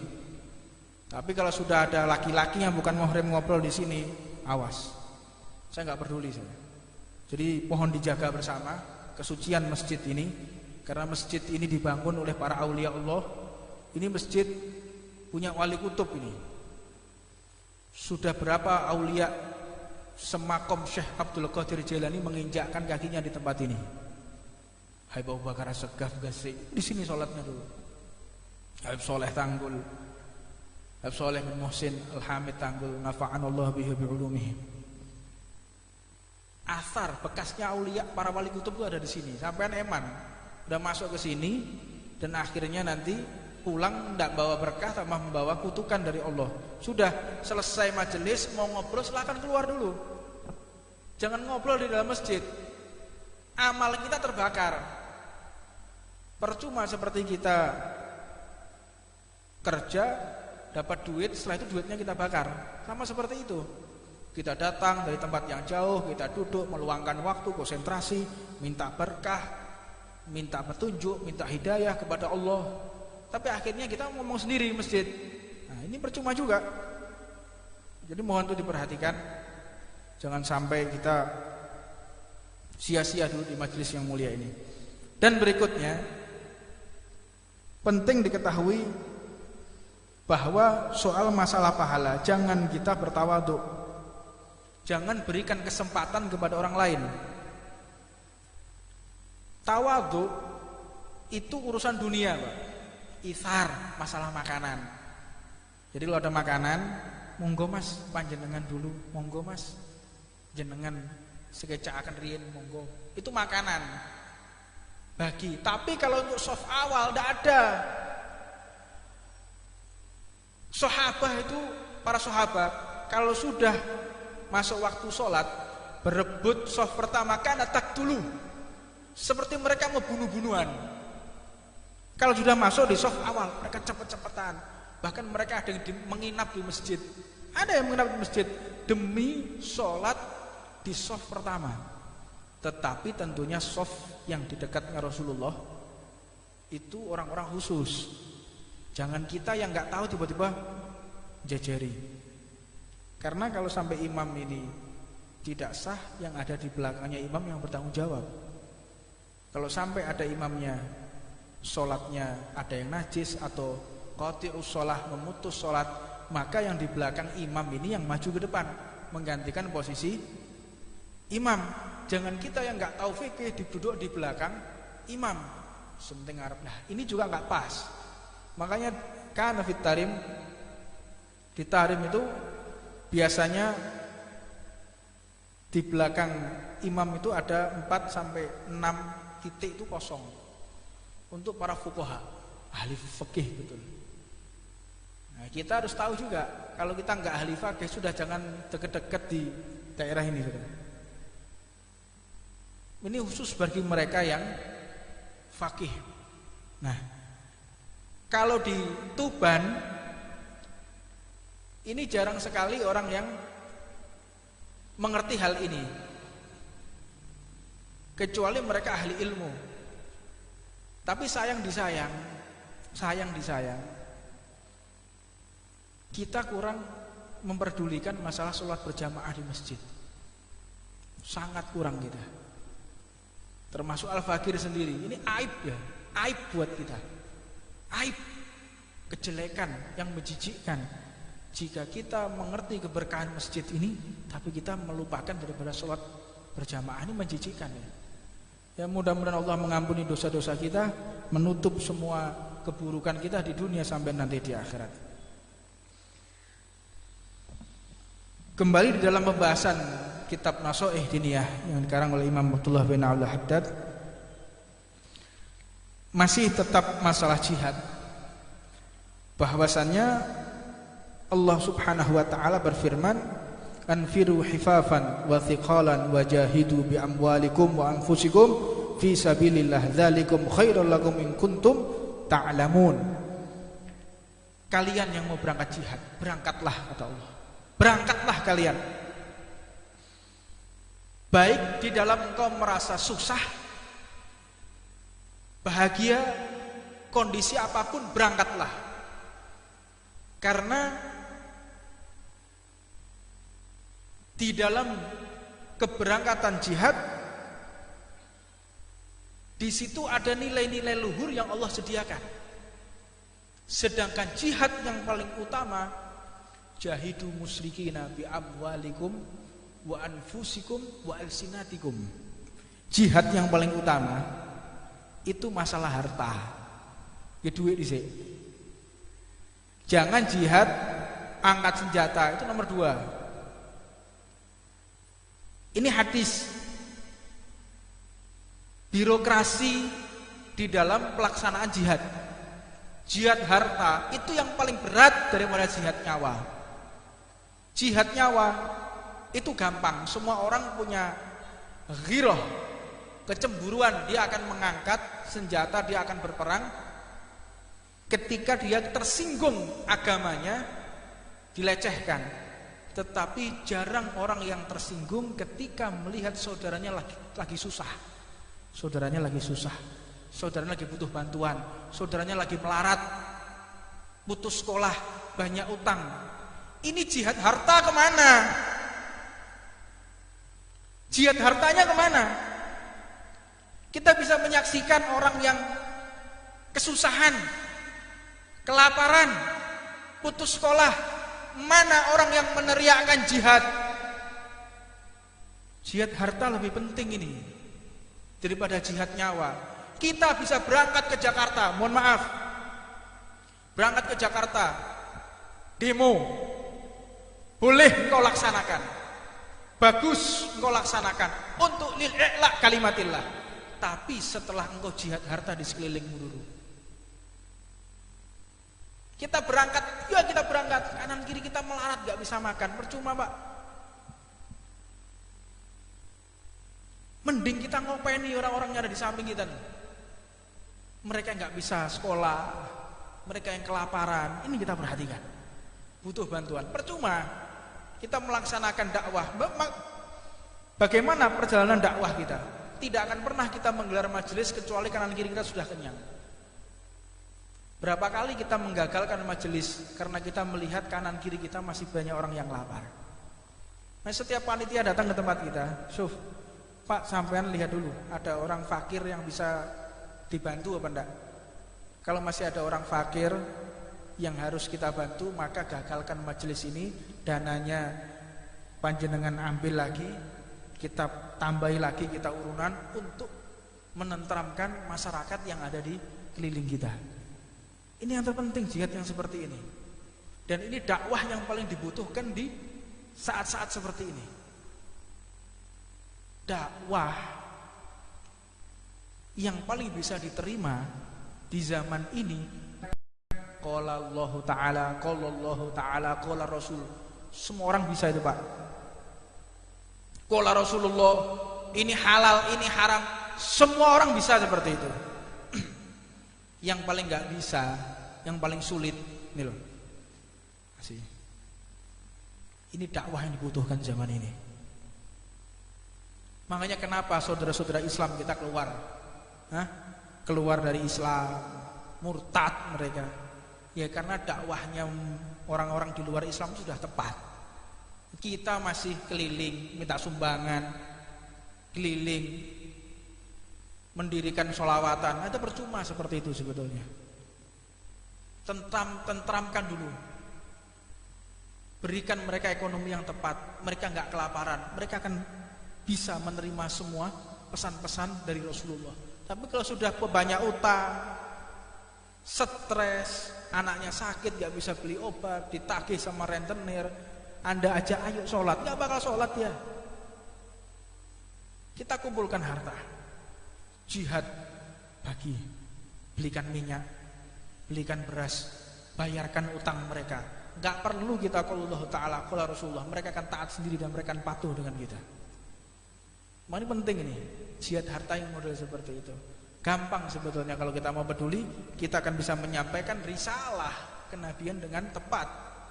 Tapi kalau sudah ada laki-laki yang bukan muhrim ngobrol di sini, awas. Saya nggak peduli saya. Jadi mohon dijaga bersama kesucian masjid ini, karena masjid ini dibangun oleh para aulia Allah. Ini masjid punya wali kutub ini. Sudah berapa aulia semakom Syekh Abdul Qadir Jailani menginjakkan kakinya di tempat ini. Habib Abu Bakar As-Saggaf Ghazi di sini sholatnya dulu. Habib Soleh Tanggul, Habib Soleh bin Muhsin Al-Hamid Tanggul, nafa'anallahu bihi bi'ulumihi. Asar bekasnya aulia para wali kutub itu ada di sini. Sampean eman udah masuk ke sini dan akhirnya nanti pulang tidak bawa berkah, tambah membawa kutukan dari Allah. Sudah selesai majelis mau ngobrol silahkan keluar dulu. Jangan ngobrol di dalam masjid. Amal kita terbakar. Percuma seperti kita kerja dapat duit, setelah itu duitnya kita bakar. Sama seperti itu. Kita datang dari tempat yang jauh, kita duduk meluangkan waktu, konsentrasi, minta berkah, minta petunjuk, minta hidayah kepada Allah. Tapi akhirnya kita ngomong sendiri di masjid. Nah, ini percuma juga. Jadi mohon itu diperhatikan. Jangan sampai kita sia-sia dulu di majelis yang mulia ini. Dan berikutnya, penting diketahui bahwa soal masalah pahala jangan kita bertawaduk. Jangan berikan kesempatan kepada orang lain. Tawadhu itu urusan dunia, Pak. Itsar, masalah makanan. Jadi kalau ada makanan, monggo Mas panjenengan dulu, monggo Mas jenengan sekecakaken riyen monggo. Itu makanan. Bagi. Tapi kalau untuk shaf awal tidak ada. Sahabat itu, para sahabat kalau sudah masuk waktu sholat, berebut shaf pertama karena tak dulu, seperti mereka membunuh-bunuhan. Kalau sudah masuk di shaf awal, mereka cepet-cepetan. Bahkan mereka ada yang menginap di masjid. Ada yang menginap di masjid demi sholat di shaf pertama. Tetapi tentunya shaf yang di dekatnya Rasulullah itu orang-orang khusus. Jangan kita yang nggak tahu tiba-tiba jajari. Karena kalau sampai imam ini tidak sah, yang ada di belakangnya imam yang bertanggung jawab. Kalau sampai ada imamnya sholatnya ada yang najis atau qati'us sholah, memutus sholat, maka yang di belakang imam ini yang maju ke depan menggantikan posisi imam. Jangan kita yang nggak tahu fikih duduk di belakang imam sementing Arab. Nah, ini juga nggak pas. Makanya kana fit tarim, di tarim itu biasanya di belakang imam itu ada 4 sampai 6 titik itu kosong untuk para fuqaha, ahli fikih betul. Nah, kita harus tahu juga kalau kita nggak ahli fikih sudah jangan deket-deket di daerah ini. Ini khusus bagi mereka yang fakih. Nah, kalau di Tuban ini jarang sekali orang yang mengerti hal ini, kecuali mereka ahli ilmu. Tapi sayang disayang, kita kurang memperdulikan masalah sholat berjamaah di masjid. Sangat kurang kita. Termasuk Al-Fakir sendiri. Ini aib ya, aib buat kita. Aib, kejelekan yang menjijikkan. Jika kita mengerti keberkahan masjid ini, tapi kita melupakan daripada sholat berjamaah, ini menjijikkan ya. Ya mudah-mudahan Allah mengampuni dosa-dosa kita, menutup semua keburukan kita di dunia sampai nanti di akhirat. Kembali di dalam pembahasan kitab Nasoih Diniyah yang dikarang oleh Imam Abdullah bin Abdul Haddad, masih tetap masalah jihad. Bahwasannya Allah Subhanahu wa taala berfirman, "Anfiru hifafan wa thiqalan wa jahidu bi amwalikum wa anfusikum fi sabilillah dzalikum khairul lakum in kuntum ta'lamun." Kalian yang mau berangkat jihad, berangkatlah kata Allah. Berangkatlah kalian. Baik di dalam engkau merasa susah, bahagia, kondisi apapun, berangkatlah. Karena di dalam keberangkatan jihad, di situ ada nilai-nilai luhur yang Allah sediakan. Sedangkan jihad yang paling utama, jahidu musyrikina bi amwalikum wa anfusikum wa alsinatikum. Jihad yang paling utama itu masalah harta. Ya duit dhisik. Jangan jihad angkat senjata, itu nomor 2. Ini hadis. Birokrasi di dalam pelaksanaan jihad. Jihad harta itu yang paling berat daripada jihad nyawa. Jihad nyawa itu gampang, semua orang punya ghirah, kecemburuan, dia akan mengangkat senjata, dia akan berperang. Ketika dia tersinggung agamanya, dilecehkan. Tetapi jarang orang yang tersinggung ketika melihat saudaranya lagi susah. Saudaranya lagi susah, saudaranya lagi butuh bantuan, saudaranya lagi melarat, putus sekolah, banyak utang. Ini jihad harta kemana? Jihad hartanya kemana? Kita bisa menyaksikan orang yang kesusahan, kelaparan, putus sekolah. Mana orang yang meneriakkan jihad? Jihad harta lebih penting ini daripada jihad nyawa. Kita bisa berangkat ke Jakarta, mohon maaf, berangkat ke Jakarta, demo, boleh engkau laksanakan, bagus engkau laksanakan untuk lil-i'la kalimatillah. Tapi setelah engkau jihad harta di sekelilingmu dulu. Kita berangkat, ya kita berangkat, kanan kiri kita melarat, gak bisa makan, percuma Pak. Mending kita ngopeni orang-orang yang ada di samping kita nih. Mereka nggak bisa sekolah, mereka yang kelaparan, ini kita perhatikan, butuh bantuan. Percuma kita melaksanakan dakwah. Bagaimana perjalanan dakwah kita? Tidak akan pernah kita menggelar majelis kecuali kanan kiri kita sudah kenyang. Berapa kali kita menggagalkan majelis karena kita melihat kanan kiri kita masih banyak orang yang lapar. Nah, setiap panitia datang ke tempat kita, Syuf, Pak, sampean lihat dulu, ada orang fakir yang bisa dibantu apa enggak? Kalau masih ada orang fakir yang harus kita bantu, maka gagalkan majelis ini, dananya panjenengan ambil lagi, kita tambahi lagi, kita urunan untuk menenteramkan masyarakat yang ada di keliling kita. Ini yang terpenting, jihad yang seperti ini. Dan ini dakwah yang paling dibutuhkan di saat-saat seperti ini. Dakwah yang paling bisa diterima di zaman ini, qala Allah Ta'ala, qala Allah Ta'ala, qala Rasul. Semua orang bisa itu Pak. Qala Rasulullah, ini halal, ini haram, semua orang bisa seperti itu. Yang paling gak bisa, yang paling sulit, ini loh. Ini dakwah yang dibutuhkan zaman ini. Makanya kenapa saudara-saudara Islam kita keluar, keluar dari Islam, murtad mereka. Ya karena dakwahnya orang-orang di luar Islam sudah tepat. Kita masih keliling minta sumbangan, keliling mendirikan sholawatan, itu percuma seperti itu sebetulnya. Tentramkan dulu, berikan mereka ekonomi yang tepat, mereka nggak kelaparan, mereka akan bisa menerima semua pesan-pesan dari Rasulullah. Tapi kalau sudah banyak utang, stres, anaknya sakit gak bisa beli obat, ditagih sama rentenir, Anda aja ayo sholat, gak bakal sholat ya. Kita kumpulkan harta, jihad bagi, belikan minyak, belikan beras, bayarkan utang mereka. Gak perlu kita qala Allah Ta'ala, qala Rasulullah, mereka akan taat sendiri dan mereka akan patuh dengan kita. Ini penting ini, jihad harta yang model seperti itu. Gampang sebetulnya kalau kita mau peduli, kita akan bisa menyampaikan risalah kenabian dengan tepat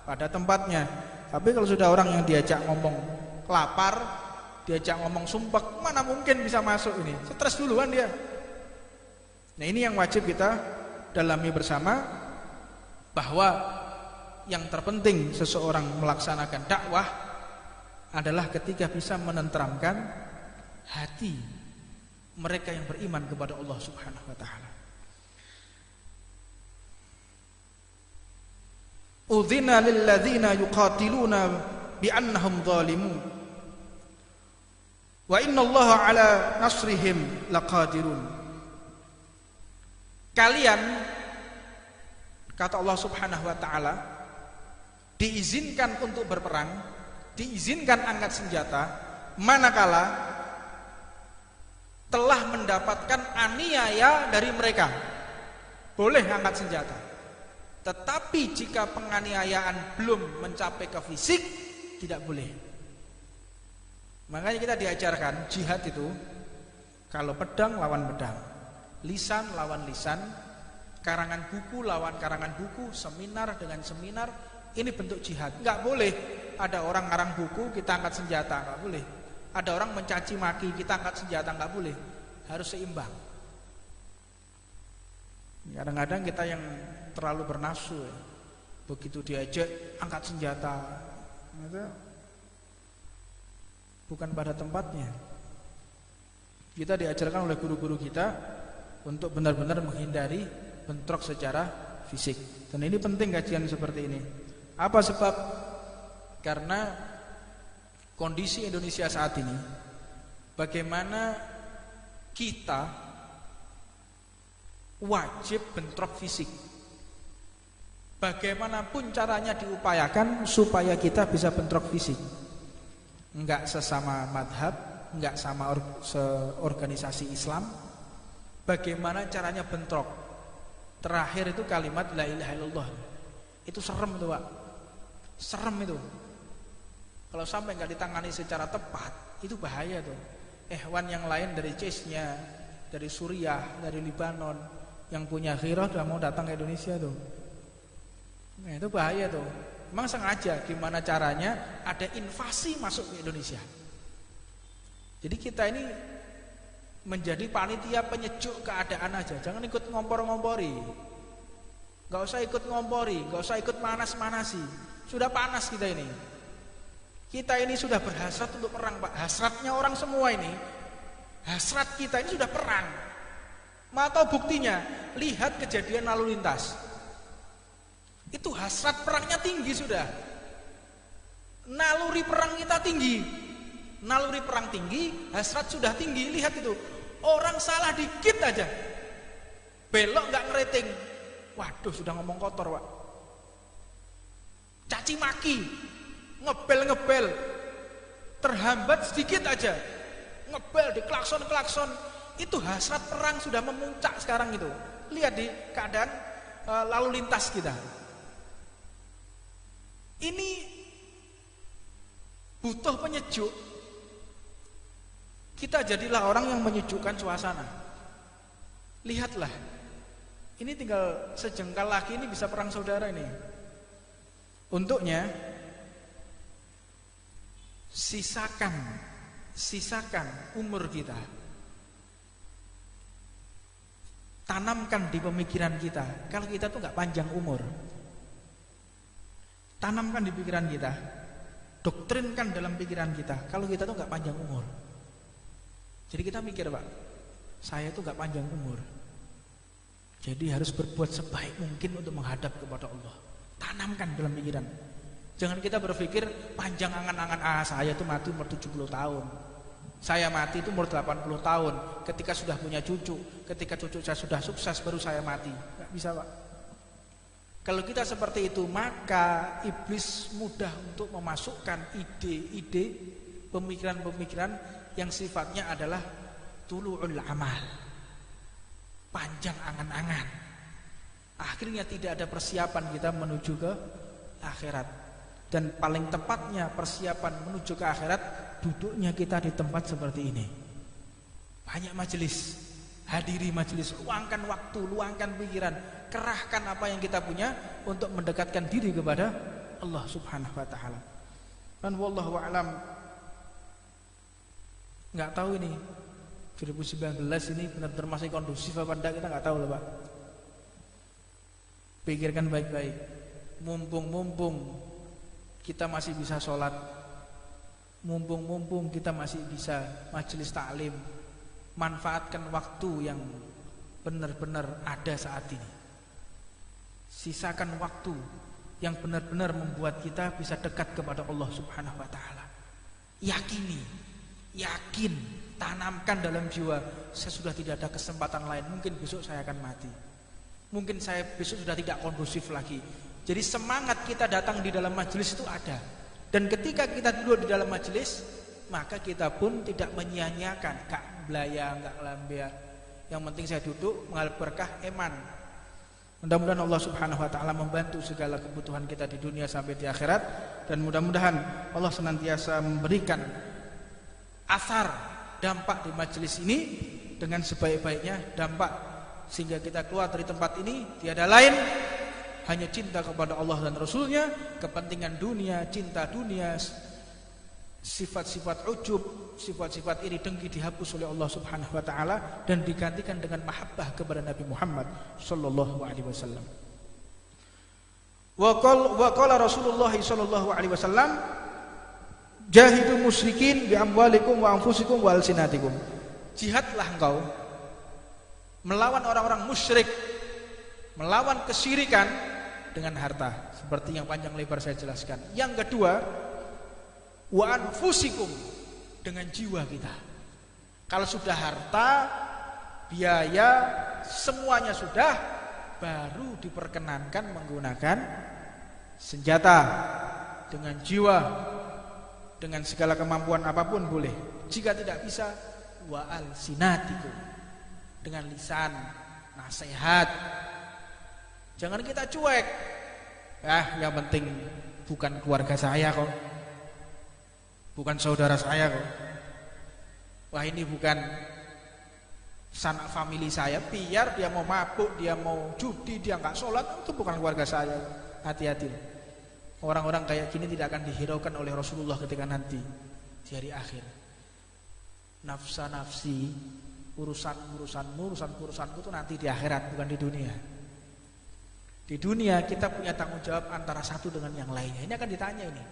pada tempatnya. Tapi kalau sudah orang yang diajak ngomong lapar, diajak ngomong sumpek, mana mungkin bisa masuk ini? Stres duluan dia. Nah ini yang wajib kita dalami bersama, bahwa yang terpenting seseorang melaksanakan dakwah adalah ketika bisa menenteramkan hati mereka yang beriman kepada Allah Subhanahu wa taala. Udzina lil ladzina yuqatiluna bi annahum zalimun wa innallaha ala nasrihim laqadirun. Kalian, kata Allah Subhanahu wa taala, diizinkan untuk berperang, diizinkan angkat senjata manakala telah mendapatkan aniaya dari mereka. Boleh angkat senjata. Tetapi jika penganiayaan belum mencapai ke fisik, tidak boleh. Makanya kita diajarkan jihad itu, kalau pedang lawan pedang, lisan lawan lisan, karangan buku lawan karangan buku, seminar dengan seminar, ini bentuk jihad. Enggak boleh ada orang ngarang buku kita angkat senjata, enggak boleh. Ada orang mencaci maki kita angkat senjata, enggak boleh. Harus seimbang. Kadang-kadang kita yang terlalu bernafsu ya. Begitu diajak angkat senjata, itu bukan pada tempatnya. Kita diajarkan oleh guru-guru kita untuk benar-benar menghindari bentrok secara fisik. Dan ini penting kajian seperti ini. Apa sebab? Karena kondisi Indonesia saat ini bagaimana kita wajib bentrok fisik. Bagaimanapun caranya diupayakan supaya kita bisa bentrok fisik. Enggak sesama madhab, enggak sama organisasi Islam. Bagaimana caranya bentrok? Terakhir itu kalimat la ilaha illallah. Itu serem itu, Pak. Serem itu. Kalau sampai enggak ditangani secara tepat, itu bahaya tuh. Ikhwan yang lain dari Chechnya, dari Suriah, dari Libanon, yang punya ghirah udah mau datang ke Indonesia tuh. Nah, itu bahaya tuh. Memang sengaja gimana caranya ada invasi masuk ke Indonesia. Jadi kita ini menjadi panitia penyejuk keadaan aja. Jangan ikut ngompor-ngompori. Gak usah ikut ngompori, gak usah ikut manas-manasi. Sudah panas kita ini. Kita ini sudah berhasrat untuk perang, Pak. Hasratnya orang semua ini. Hasrat kita ini sudah perang. Mau tahu buktinya? Lihat kejadian lalu lintas. Itu hasrat perangnya tinggi sudah. Naluri perang kita tinggi. Naluri perang tinggi, hasrat sudah tinggi. Lihat itu. Orang salah dikit aja, belok gak ngeriting. Waduh, sudah ngomong kotor, Pak. Caci maki, ngebel-ngebel. Terhambat sedikit aja, ngebel di klakson-klakson. Itu hasrat perang sudah memuncak sekarang itu. Lihat di keadaan lalu lintas kita. Ini butuh penyejuk. Kita jadilah orang yang menyejukkan suasana. Lihatlah, ini tinggal sejengkal lagi ini bisa perang saudara ini. Untuknya sisakan umur kita. Tanamkan di pemikiran kita. Kalau kita tuh gak panjang umur, tanamkan di pikiran kita, doktrinkan dalam pikiran kita. Kalau kita tuh gak panjang umur. Jadi kita mikir, Pak, saya tuh gak panjang umur, jadi harus berbuat sebaik mungkin untuk menghadap kepada Allah. Tanamkan dalam pikiran. Jangan kita berpikir panjang angan-angan, saya tuh mati umur 70 tahun, saya mati itu umur 80 tahun. Ketika sudah punya cucu, ketika cucu saya sudah sukses baru saya mati. Gak bisa, Pak. Kalau kita seperti itu, maka iblis mudah untuk memasukkan ide-ide, pemikiran-pemikiran yang sifatnya adalah tulu'ul amal, panjang angan-angan. Akhirnya tidak ada persiapan kita menuju ke akhirat. Dan paling tepatnya persiapan menuju ke akhirat, duduknya kita di tempat seperti ini. Banyak majelis, hadiri majelis, luangkan waktu, luangkan pikiran, kerahkan apa yang kita punya untuk mendekatkan diri kepada Allah Subhanahu wa taala. Dan wallahu a'lam. Nggak tahu ini 2019 ini benar-benar masih kondusif apa enggak, kita nggak tahu loh, Pak. Pikirkan baik-baik. Mumpung kita masih bisa sholat, mumpung kita masih bisa majelis taklim, manfaatkan waktu yang benar-benar ada saat ini. Sisakan waktu yang benar-benar membuat kita bisa dekat kepada Allah Subhanahu wa taala. Yakin, tanamkan dalam jiwa, saya sudah tidak ada kesempatan lain, mungkin besok saya akan mati, mungkin saya besok sudah tidak kondusif lagi. Jadi semangat kita datang di dalam majelis itu ada. Dan ketika kita duduk di dalam majelis, maka kita pun tidak menyia-nyiakan, gak belaya, gak lambia. Yang penting saya duduk mengalami berkah eman. Mudah-mudahan Allah Subhanahu wa taala membantu segala kebutuhan kita di dunia sampai di akhirat, dan mudah-mudahan Allah senantiasa memberikan asar, dampak di majelis ini dengan sebaik-baiknya dampak, sehingga kita keluar dari tempat ini tiada lain hanya cinta kepada Allah dan Rasulnya, kepentingan dunia, cinta dunia, sifat-sifat ujub, sifat-sifat iri dengki dihapus oleh Allah Subhanahu wa taala dan digantikan dengan mahabbah kepada Nabi Muhammad sallallahu alaihi wasallam. Wa qala Rasulullah sallallahu alaihi wasallam, jahidu musyrikin bi amwalikum wa anfusikum wa alsinatikum. Jihadlah engkau melawan orang-orang musyrik, melawan kesyirikan dengan harta, seperti yang panjang lebar saya jelaskan. Yang kedua, wa anfusikum, dengan jiwa kita. Kalau sudah harta, biaya, semuanya sudah, baru diperkenankan menggunakan senjata. Dengan jiwa, dengan segala kemampuan apapun boleh. Jika tidak bisa, wa alsinatikum, dengan lisan, nasihat. Jangan kita cuek. Yang penting bukan keluarga saya kok, bukan saudara saya kok. Wah, ini bukan sanak famili saya. Biar dia mau mabuk, dia mau judi, dia nggak sholat, itu bukan keluarga saya. Hati-hati. Orang-orang kayak gini tidak akan dihiraukan oleh Rasulullah ketika nanti di hari akhir. Nafsa nafsi, urusanmu, urusanku itu nanti di akhirat, bukan di dunia. Di dunia kita punya tanggung jawab antara satu dengan yang lainnya. Ini akan ditanya ini.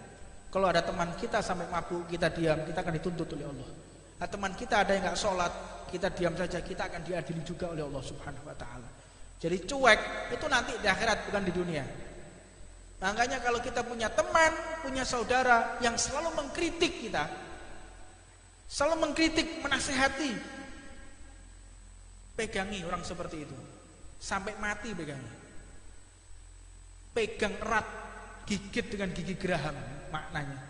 Kalau ada teman kita sampai mabuk, kita diam, kita akan dituntut oleh Allah. Nah, teman kita ada yang nggak sholat, kita diam saja, kita akan diadili juga oleh Allah Subhanahu Wa Taala. Jadi cuek itu nanti di akhirat, bukan di dunia. Makanya kalau kita punya teman, punya saudara yang selalu mengkritik kita, selalu mengkritik, menasehati, pegangi orang seperti itu sampai mati, pegang erat, gigit dengan gigi geraham maknanya.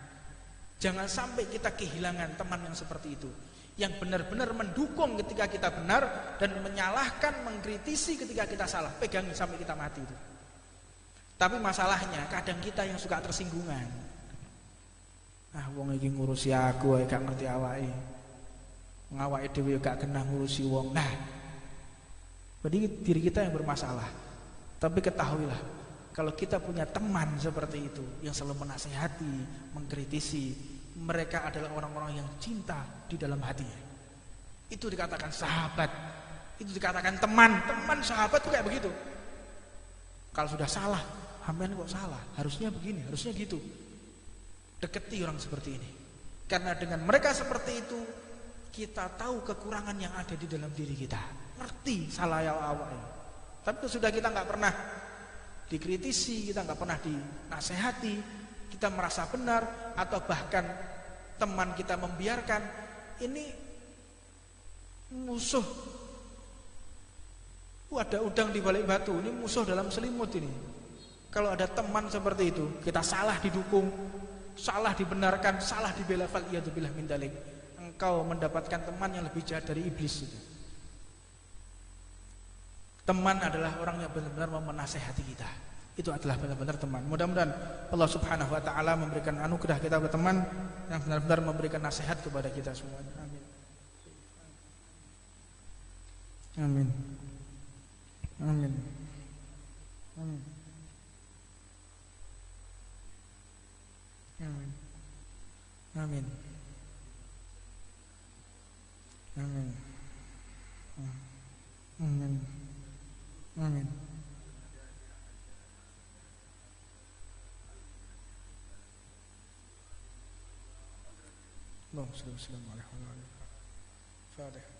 Jangan sampai kita kehilangan teman yang seperti itu, yang benar-benar mendukung ketika kita benar dan menyalahkan, mengkritisi ketika kita salah. Pegangi sampai kita mati itu. Tapi masalahnya kadang kita yang suka tersinggungan. Wong iki ngurusi aku ae gak ngerti awake. Ngawake dhewe gak kena ngurusi wong. Berarti diri kita yang bermasalah. Tapi ketahuilah, kalau kita punya teman seperti itu yang selalu menasihati, mengkritisi, mereka adalah orang-orang yang cinta di dalam hatinya. Itu dikatakan sahabat. Itu dikatakan teman. Teman sahabat itu kayak begitu. Kalau sudah salah, sampean kok salah, harusnya begini, harusnya gitu. Deketi orang seperti ini. Karena dengan mereka seperti itu, kita tahu kekurangan yang ada di dalam diri kita. Ngerti salah ya awalnya. Tapi sudah kita nggak pernah dikritisi, kita nggak pernah dinasehati, kita merasa benar, atau bahkan teman kita membiarkan. Ini musuh. Ada udang di balik batu, ini musuh dalam selimut ini. Kalau ada teman seperti itu, kita salah didukung, salah dibenarkan, salah dibela, faliyadzubillah min dzalik. Engkau mendapatkan teman yang lebih jahat dari iblis itu. Teman adalah orang yang benar-benar menasehati kita. Itu adalah benar-benar teman. Mudah-mudahan Allah Subhanahu Wa Taala memberikan anugerah kita berteman yang benar-benar memberikan nasihat kepada kita semuanya. Amin. Amin. Amin. Amin. Amin. Amin. Amin. Amin. Amin. Assalamualaikum warahmatullahi wabarakatuh. Fatihah.